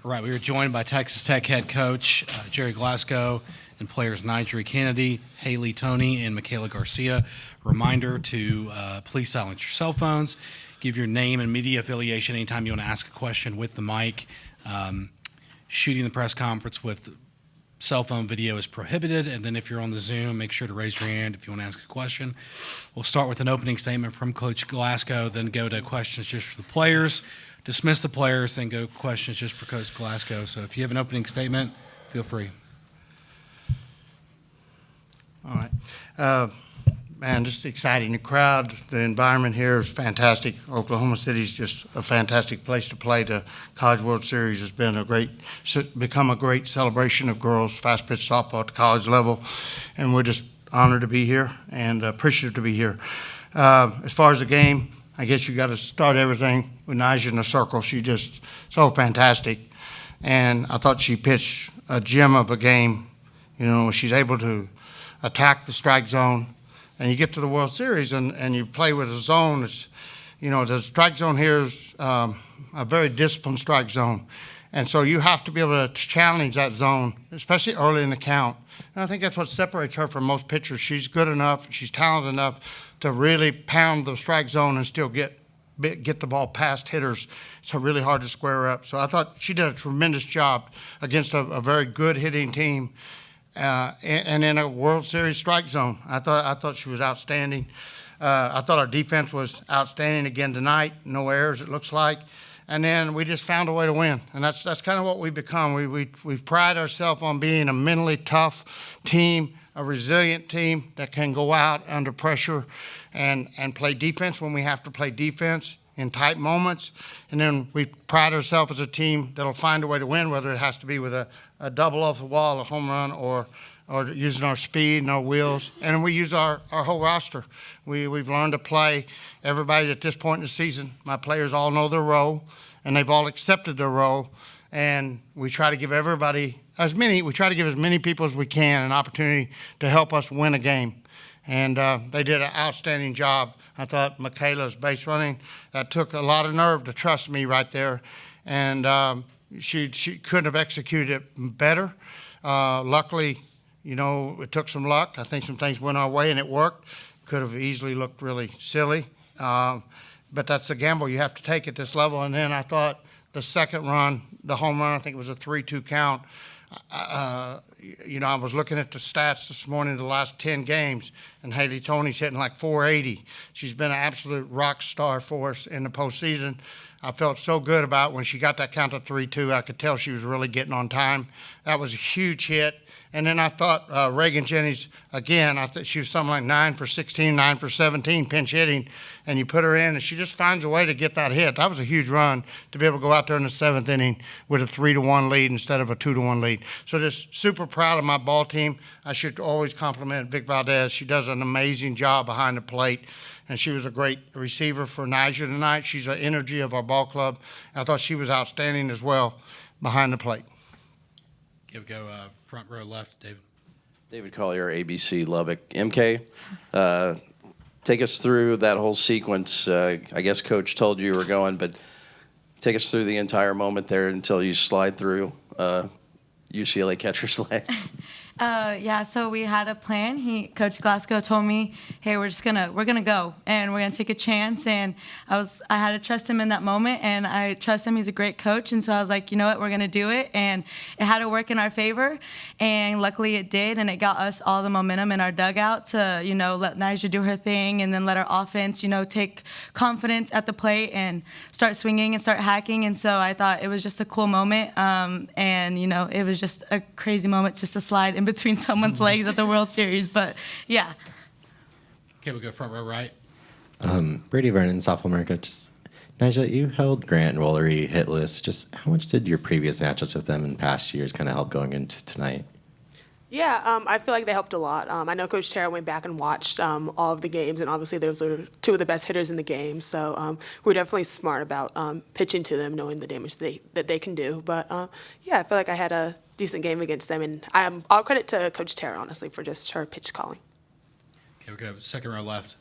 All right, we were joined by Texas Tech head coach Gerry Glasco and players NiJaree, Canady, Hailey, Toney, and Makayla, Garcia. Reminder to please silence your cell phones. Give your name and media affiliation anytime you want to ask a question with the mic. Shooting the press conference with cell phone video is prohibited. And then if you're on the Zoom, make sure to raise your hand if you want to ask a question. We'll start with an opening statement from Coach Glasco, then go to questions just for the players. Dismiss the players, then go questions just for Coach Glasco. So if you have an opening statement, feel free. All right. Man, just exciting. The crowd, the environment here is fantastic. Oklahoma City is just a fantastic place to play. The College World Series has been become a great celebration of girls fast pitch softball at the college level, and we're just honored to be here and appreciative to be here. As far as the game, I guess you got to start everything with NiJaree in the circle. She just so fantastic, and I thought she pitched a gem of a game. You know, she's able to attack the strike zone. And you get to the World Series and you play with a zone. It's, you know, the strike zone here is a very disciplined strike zone. And so you have to be able to challenge that zone, especially early in the count. And I think that's what separates her from most pitchers. She's good enough, she's talented enough to really pound the strike zone and still get the ball past hitters. It's really hard to square her up. So I thought she did a tremendous job against a very good hitting team. And in a World Series strike zone. I thought she was outstanding. I thought our defense was outstanding again tonight. No errors, it looks like. And then we just found a way to win. And that's kind of what we've become. We pride ourselves on being a mentally tough team, a resilient team that can go out under pressure and play defense when we have to play defense in tight moments. And then we pride ourselves as a team that'll find a way to win, whether it has to be with a double off the wall, a home run, or using our speed and our wheels. And we use our whole roster. We've learned to play everybody at this point in the season. My players all know their role, and they've all accepted their role. And we try to give as many people as we can an opportunity to help us win a game. And they did an outstanding job. I thought Makayla's base running, that took a lot of nerve to trust me right there. And she couldn't have executed it better. Luckily, you know, it took some luck. I think some things went our way and it worked. Could have easily looked really silly. But that's a gamble you have to take at this level. And then I thought the second run, the home run, I think it was a 3-2 count. You know, I was looking at the stats this morning, the last 10 games, and Hailey Toney's hitting like 480. She's been an absolute rock star for us in the postseason. I felt so good about when she got that count of 3-2. I could tell she was really getting on time. That was a huge hit. And then I thought Reagan Jennings, again, I thought she was something like 9 for 16, 9 for 17 pinch hitting, and you put her in, and she just finds a way to get that hit. That was a huge run to be able to go out there in the seventh inning with a 3-1 lead instead of a 2-1 lead. So just super proud of my ball team. I should always compliment Vic Valdez. She does an amazing job behind the plate, and she was a great receiver for NiJaree tonight. She's the energy of our ball club. I thought she was outstanding as well behind the plate. Go front row left, David. David Collier, ABC Lubbock. MK, take us through that whole sequence. I guess Coach told you were going, but take us through the entire moment there until you slide through UCLA catcher's leg. Yeah, so we had a plan. Coach Glasco told me, hey, we're gonna go and we're gonna take a chance. And I had to trust him in that moment, and I trust him. He's a great coach, and so I was like, you know what, we're gonna do it. And it had to work in our favor, and luckily it did. And it got us all the momentum in our dugout to, you know, let NiJaree do her thing, and then let our offense, you know, take confidence at the plate and start swinging and start hacking. And so I thought it was just a cool moment, and you know, it was just a crazy moment just to slide in between someone's legs at the World Series, but yeah. Okay, we'll go front row right. Brady Vernon, South America. Just NiJaree, you held Grant and Woolery hitless. Just how much did your previous matchups with them in past years kind of help going into tonight? Yeah, I feel like they helped a lot. I know Coach Tara went back and watched all of the games, and obviously those are two of the best hitters in the game. So we're definitely smart about pitching to them, knowing the damage that they can do. But yeah, I feel like I had a decent game against them, and all credit to Coach Tara, honestly, for just her pitch calling. Okay, we'll go second row left.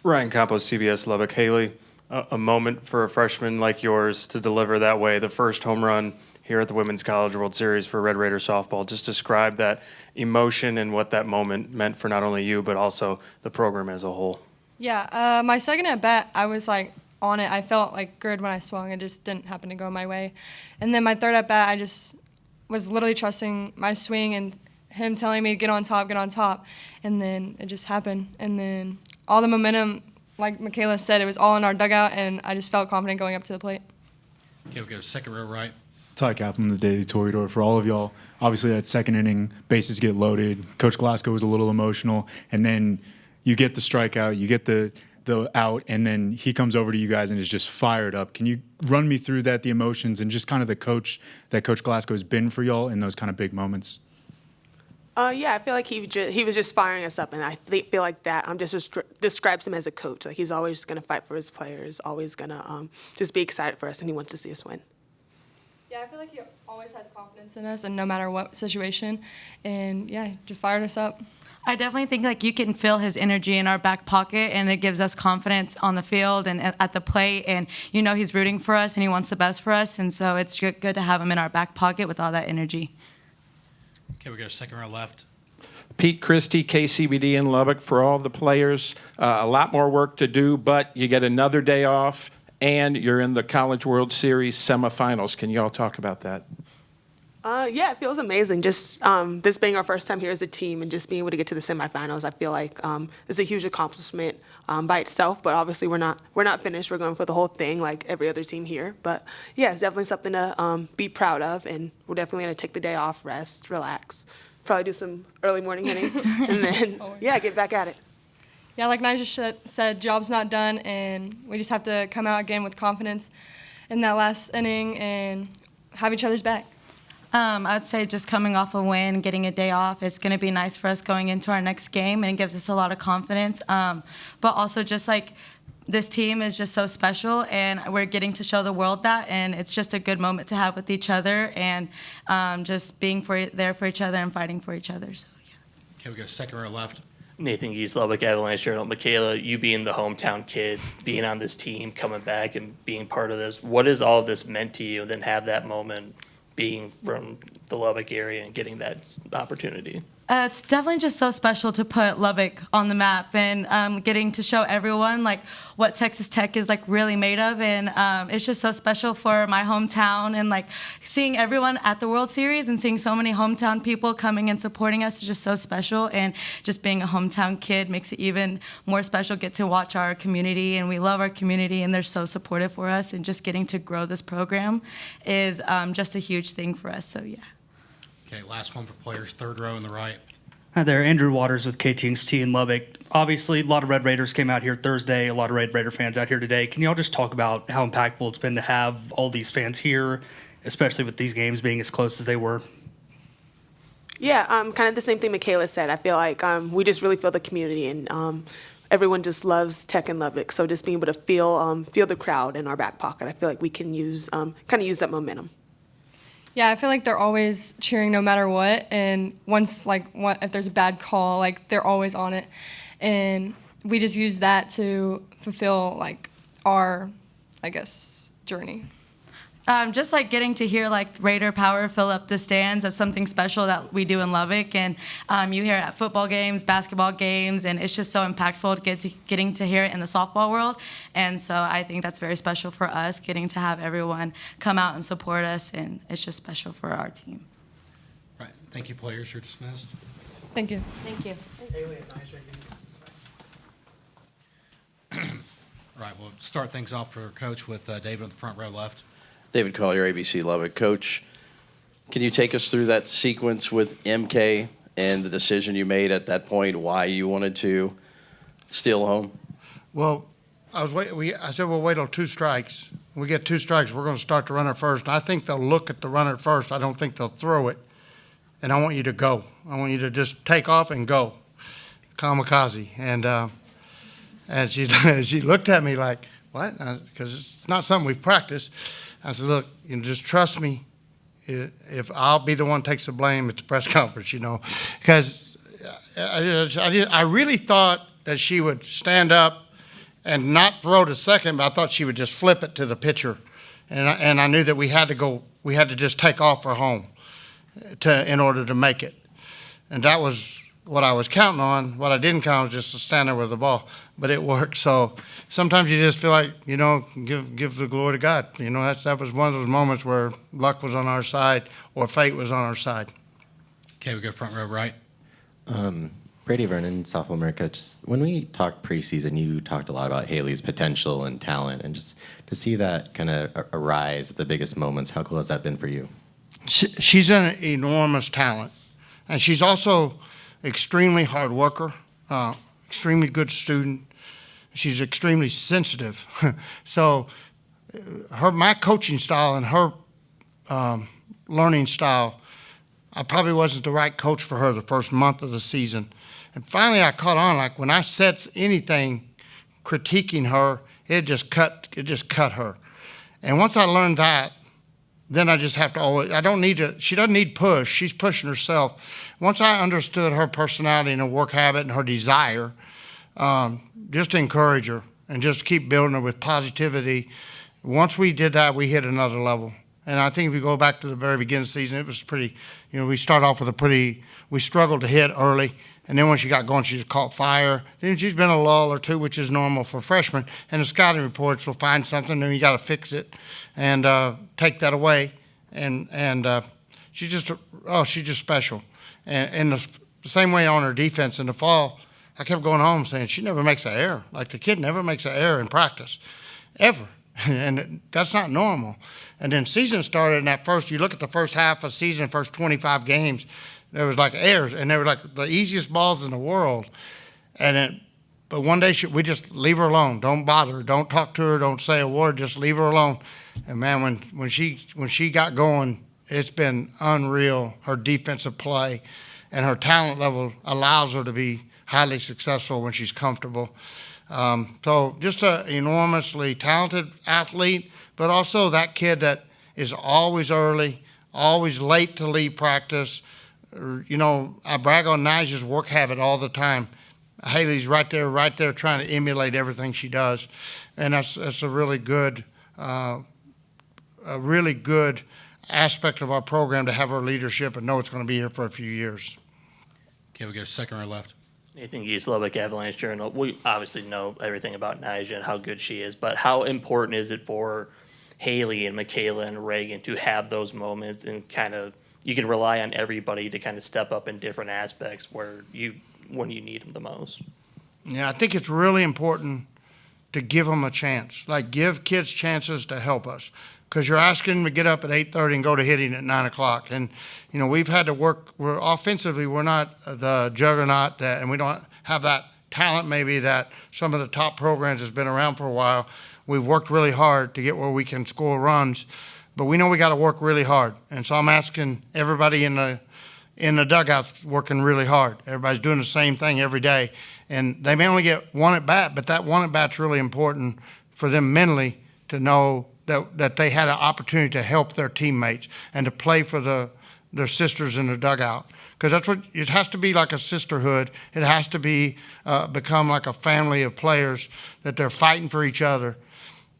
Ryan Campos, CBS Lubbock. Hailey, a moment for a freshman like yours to deliver that way. The first home run here at the Women's College World Series for Red Raider softball. Just describe that emotion and what that moment meant for not only you, but also the program as a whole. Yeah, my second at bat, I was like on it. I felt like good when I swung. It just didn't happen to go my way. And then my third at bat, I just was literally trusting my swing and him telling me to get on top. And then it just happened. And then all the momentum, like Makayla said, it was all in our dugout, and I just felt confident going up to the plate. Okay, we'll go second row right. Ty Kaplan, the Daily Toreador. For all of y'all, obviously that second inning, bases get loaded. Coach Glasco was a little emotional, and then you get the strikeout, you get the out, and then he comes over to you guys and is just fired up. Can you run me through that, the emotions, and just kind of the coach that Coach Glasco has been for y'all in those kind of big moments? Yeah, I feel like he was just firing us up, and I feel like that just describes him as a coach. Like, he's always going to fight for his players, always going to just be excited for us, and he wants to see us win. Yeah, I feel like he always has confidence in us, and no matter what situation, and yeah, just fired us up. I definitely think like you can feel his energy in our back pocket, and it gives us confidence on the field and at the plate, and he's rooting for us and he wants the best for us, and so it's good to have him in our back pocket with all that energy. Okay, we go second row left. Pete Christie, KCBD in Lubbock. For all the players, a lot more work to do, but you get another day off, and you're in the College World Series semifinals. Can you all talk about that? Yeah, it feels amazing. Just this being our first time here as a team and just being able to get to the semifinals, I feel like it's a huge accomplishment by itself. But obviously, we're not finished. We're going for the whole thing, like every other team here. But yeah, it's definitely something to be proud of, and we're definitely going to take the day off, rest, relax, probably do some early morning hitting, and then get back at it. Yeah, like NiJaree said, job's not done, and we just have to come out again with confidence in that last inning and have each other's back. I'd say just coming off a win, getting a day off, it's going to be nice for us going into our next game, and it gives us a lot of confidence. But also just like this team is just so special, and we're getting to show the world that, and it's just a good moment to have with each other, and just being there for each other and fighting for each other. So yeah. Okay, we go second row left. Nathan Geese, Lubbock Avalanche Journal. Makayla, you being the hometown kid, being on this team, coming back and being part of this, what has all of this meant to you? And then have that moment being from the Lubbock area and getting that opportunity? It's definitely just so special to put Lubbock on the map, and getting to show everyone like what Texas Tech is like really made of, and it's just so special for my hometown, and like seeing everyone at the World Series and seeing so many hometown people coming and supporting us is just so special, and just being a hometown kid makes it even more special. Get to watch our community, and we love our community, and they're so supportive for us, and just getting to grow this program is just a huge thing for us. So yeah. Okay, last one for players, third row in the right. Hi there, Andrew Waters with KTXT in Lubbock. Obviously, a lot of Red Raiders came out here Thursday, a lot of Red Raider fans out here today. Can y'all just talk about how impactful it's been to have all these fans here, especially with these games being as close as they were? Yeah, kind of the same thing Makayla said. I feel like we just really feel the community, and everyone just loves Tech in Lubbock. So just being able to feel the crowd in our back pocket, I feel like we can use that momentum. Yeah, I feel like they're always cheering no matter what, and once if there's a bad call, like they're always on it, and we just use that to fulfill like our, I guess, journey. Just like getting to hear like Raider Power fill up the stands, that's something special that we do in Lubbock, and you hear it at football games, basketball games, and it's just so impactful getting to hear it in the softball world, and so I think that's very special for us, getting to have everyone come out and support us, and it's just special for our team. Right, thank you, players. You're dismissed. Thank you. Thank you. All right, we'll start things off for Coach with David in the front row left. David Collier, ABC Lubbock. Coach, can you take us through that sequence with MK and the decision you made at that point, why you wanted to steal home? Well, I said we'll wait till 2 strikes. When we get 2 strikes, we're going to start the runner first. And I think they'll look at the runner first. I don't think they'll throw it. And I want you to go. I want you to just take off and go. Kamikaze. And she looked at me like, what? Because it's not something we've practiced. I said, look, just trust me. If I'll be the one who takes the blame at the press conference, because I really thought that she would stand up and not throw to second, but I thought she would just flip it to the pitcher, and I knew that we had to go we had to just take off for home in order to make it. And that was what I was counting on. What I didn't count was just to stand there with the ball, but it worked. So sometimes you just feel like, give the glory to God. That was one of those moments where luck was on our side or fate was on our side. Okay, we go front row right. Brady Vernon, Softball America. Just when we talked preseason, you talked a lot about Hailey's potential and talent, and just to see that kind of arise at the biggest moments, how cool has that been for you? She's an enormous talent, and she's also extremely hard worker, extremely good student. She's extremely sensitive. So my coaching style and her learning style, I probably wasn't the right coach for her the first month of the season. And finally I caught on, like when I said anything critiquing her, it just cut her. And once I learned that, then I just have to always, she doesn't need push, she's pushing herself. Once I understood her personality and her work habit and her desire, just encourage her and just keep building her with positivity. Once we did that, we hit another level. And I think if we go back to the very beginning of the season, it was pretty, we start off with we struggled to hit early. And then when she got going, she just caught fire. Then she's been a lull or two, which is normal for freshmen. And the scouting reports will find something, and you got to fix it and take that away. And she's just special. And the same way on her defense in the fall, I kept going home saying she never makes an error. Like the kid never makes an error in practice, ever. And that's not normal. And then season started, and you look at the first half of the season, first 25 games, there was like errors, and they were like the easiest balls in the world. But one day we just leave her alone. Don't bother her. Don't talk to her. Don't say a word. Just leave her alone. And man, when she got going, it's been unreal. Her defensive play and her talent level allows her to be highly successful when she's comfortable. So just an enormously talented athlete, but also that kid that is always early, always late to leave practice. I brag on Nijaree's work habit all the time. Hailey's right there trying to emulate everything she does. And that's a really good aspect of our program to have her leadership and know it's going to be here for a few years. Okay, we go second row left. Nathan Geese, Lubbock Avalanche Journal. We obviously know everything about NiJaree and how good she is, but how important is it for Hailey and Makayla and Reagan to have those moments and kind of you can rely on everybody to kind of step up in different aspects when you need them the most? Yeah, I think it's really important to give them a chance. Like give kids chances to help us. Because you're asking them to get up at 8:30 and go to hitting at 9 o'clock. And, we've had to work. Offensively, we're not the juggernaut, and we don't have that talent maybe that some of the top programs has been around for a while. We've worked really hard to get where we can score runs, but we know we got to work really hard. And so I'm asking everybody in the dugouts working really hard. Everybody's doing the same thing every day. And they may only get one at bat, but that one at bat's really important for them mentally to know that they had an opportunity to help their teammates and to play for their sisters in the dugout. Because that's what it has to be, like a sisterhood. It has to be become like a family of players that they're fighting for each other,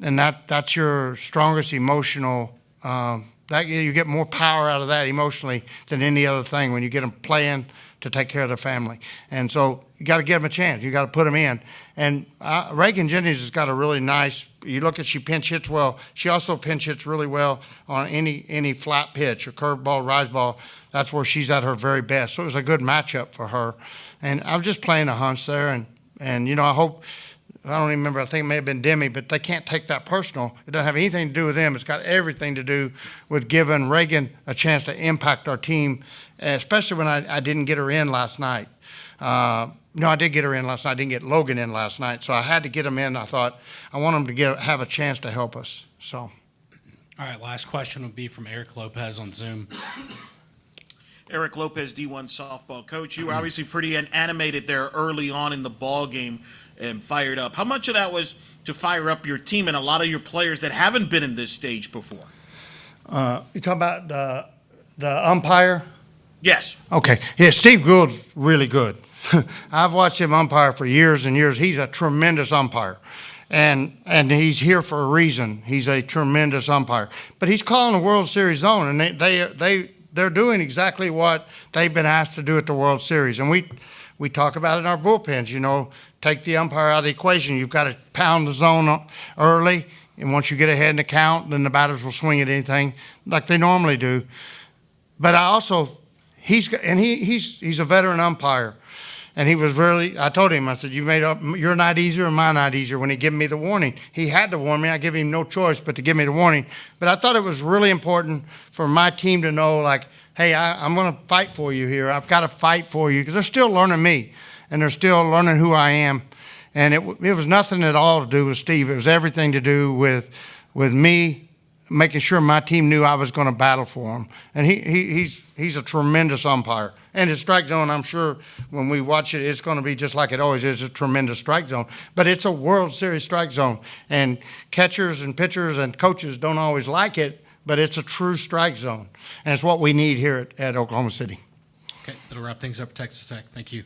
and that's your strongest emotional. That you get more power out of that emotionally than any other thing when you get them playing to take care of their family. And so you got to give them a chance. You got to put them in. And Reagan Jennings has got a really nice. You look at she pinch hits well. She also pinch hits really well on any flat pitch or curve ball, rise ball. That's where she's at her very best. So it was a good matchup for her. And I was just playing a hunch there. And I hope. I don't even remember, I think it may have been Demi, but they can't take that personal. It doesn't have anything to do with them. It's got everything to do with giving Reagan a chance to impact our team, especially when I didn't get her in last night. No, I did get her in last night. I didn't get Logan in last night, so I had to get him in. I thought, I want him to have a chance to help us. So. All right, last question would be from Eric Lopez on Zoom. Eric Lopez, D1 softball coach. You were obviously pretty animated there early on in the ball game and fired up. How much of that was to fire up your team and a lot of your players that haven't been in this stage before? You talking about the umpire? Yes. Okay. Yeah, Steve Gould's really good. I've watched him umpire for years and years. He's a tremendous umpire. And he's here for a reason. He's a tremendous umpire. But he's calling the World Series zone, and they're doing exactly what they've been asked to do at the World Series. And we talk about it in our bullpens, you know, take the umpire out of the equation. You've got to pound the zone early, and once you get ahead in the count, then the batters will swing at anything like they normally do. But I also, he's a veteran umpire. And he was really, I told him, I said, you made up your night easier and my night easier when he gave me the warning. He had to warn me. I gave him no choice but to give me the warning. But I thought it was really important for my team to know, like, hey, I'm going to fight for you here. I've got to fight for you because they're still learning me and they're still learning who I am. And it was nothing at all to do with Steve. It was everything to do with me making sure my team knew I was going to battle for him. And he's a tremendous umpire. And his strike zone, I'm sure when we watch it, it's going to be just like it always is, a tremendous strike zone. But it's a World Series strike zone. And catchers and pitchers and coaches don't always like it, but it's a true strike zone. And it's what we need here at Oklahoma City. Okay, that'll wrap things up. Texas Tech. Thank you.